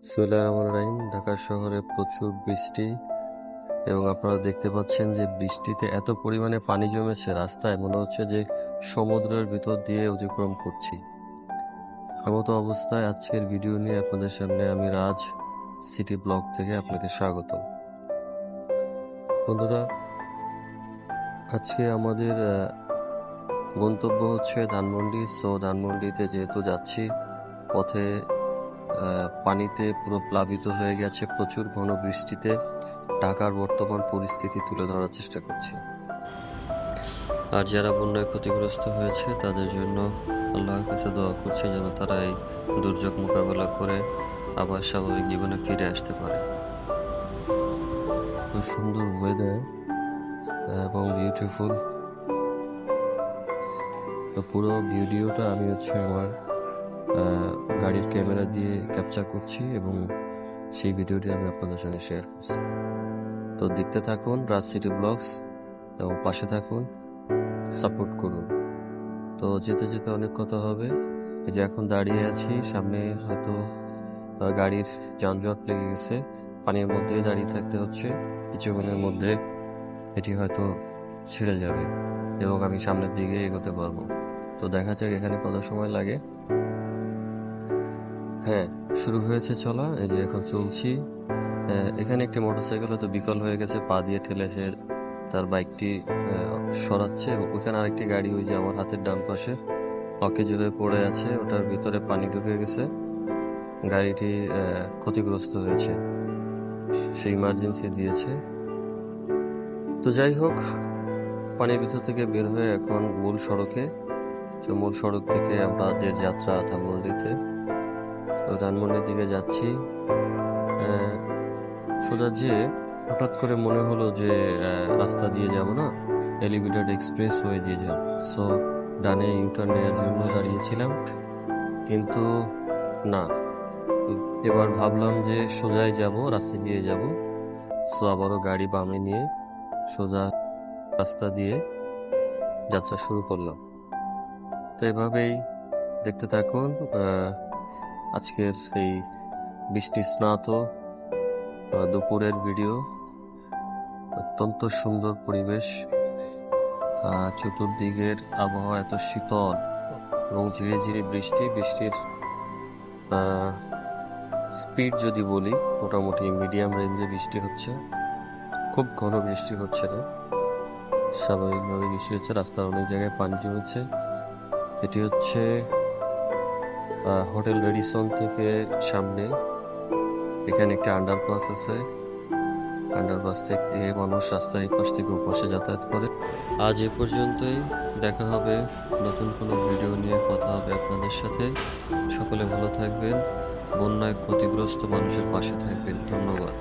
বিসমিল্লাহির রহমানির রহিম। ঢাকা শহরে প্রচুর বৃষ্টি এবং আপনারা দেখতে পাচ্ছেন যে বৃষ্টিতে এত পরিমাণে পানি জমেছে রাস্তায়, মনে হচ্ছে যে সমুদ্রের ভিতর দিয়ে অতিক্রম করছি। এমতো অবস্থায় আজকের ভিডিও নিয়ে আপনাদের সামনে আমি রাজ সিটি ব্লগ থেকে আপনাকে স্বাগত। বন্ধুরা, আজকে আমাদের গন্তব্য হচ্ছে ধানমন্ডি। ধানমন্ডিতে যেহেতু যাচ্ছি, পথে পানিতে পুরো প্লাবিত হয়ে গেছে প্রচুর ঘন বৃষ্টিতে। ঢাকার বর্তমান পরিস্থিতি তুলে ধরার চেষ্টা করছি। আর যারা বন্যায় ক্ষতিগ্রস্ত হয়েছে তাদের জন্য আল্লাহর কাছে দোয়া করছি যেন তারা এই দুর্যোগ মোকাবেলা করে আবার স্বাভাবিক জীবনে ফিরে আসতে পারে। খুব সুন্দর ওয়েদার এবং বিউটিফুল। তো পুরো ভিডিওটা আমি আমার গাড়ির ক্যামেরা দিয়ে ক্যাপচার করছি এবং সেই ভিডিওটি আমি আপনাদের সঙ্গে শেয়ার করছি। তো দেখতে থাকুন রাজ সিটি ব্লগস এবং পাশে থাকুন, সাপোর্ট করুন। তো যেতে যেতে অনেক কথা হবে। এই যে এখন দাঁড়িয়ে আছি, সামনে হয়তো গাড়ির যানজট লেগে গেছে, পানির মধ্যে দাঁড়িয়ে থাকতে হচ্ছে। কিছুক্ষণের মধ্যে এটি হয়তো ছেড়ে যাবে এবং আমি সামনের দিকে এগোতে পারবো। তো দেখা যাক এখানে কত সময় লাগে। হ্যাঁ, শুরু হয়েছে চলা। এই যে এখন চলছি। এখানে একটি মোটরসাইকেল হয়তো বিকল হয়ে গেছে, পা দিয়ে ঠেলে সে তার বাইকটি সরাচ্ছে এবং ওইখানে আরেকটি গাড়ি, ওই যে আমার হাতের ডান পাশে, অকেজো হয়ে পড়ে আছে, ওটার ভিতরে পানি ঢুকে গেছে, গাড়িটি ক্ষতিগ্রস্ত হয়েছে, সে ইমার্জেন্সি দিয়েছে। তো যাই হোক, পানির ভিতর থেকে বের হয়ে এখন মূল সড়কে। মূল সড়ক থেকে আমাদের যাত্রা ধানমন্ডিতে। তো ধানমন্ডির দিকে যাচ্ছি। সোজা যেয়ে হঠাৎ করে মনে হলো যে রাস্তা দিয়ে যাব না, এলিভেটেড এক্সপ্রেস ওয়ে দিয়ে যাব। সো ডানে ইউটার্ন নেওয়ার জন্য দাঁড়িয়েছিলাম, কিন্তু না, এবার ভাবলাম যে সোজাই যাব, রাস্তা দিয়ে যাব। সো আবারও গাড়ি বামে নিয়ে সোজা রাস্তা দিয়ে যাত্রা শুরু করলাম। তো এভাবেই দেখতে থাকুন আজকের এই বৃষ্টি স্নাত দুপুরের ভিডিও। অত্যন্ত সুন্দর পরিবেশ, চতুর্দিকের আবহাওয়া এত শীতল এবং ঝিরি ঝিরি বৃষ্টির স্পিড যদি বলি, মোটামুটি মিডিয়াম রেঞ্জে বৃষ্টি হচ্ছে, খুব ঘন বৃষ্টি হচ্ছে না, স্বাভাবিকভাবে বৃষ্টি হচ্ছে। রাস্তার অনেক জায়গায় পানি জমেছে। এটি হচ্ছে হোটেল রেডিসন থেকে সামনে, এখানে একটি আন্ডারপাস আছে। আন্ডারপাস থেকে মানুষ রাস্তার এই পাশ থেকে ওপাশে যাতায়াত করে। আজ এ পর্যন্তই, দেখা হবে নতুন কোনো ভিডিও নিয়ে, কথা হবে আপনাদের সাথে। সকলে ভালো থাকবেন, বন্যায় ক্ষতিগ্রস্ত মানুষের পাশে থাকবেন। ধন্যবাদ।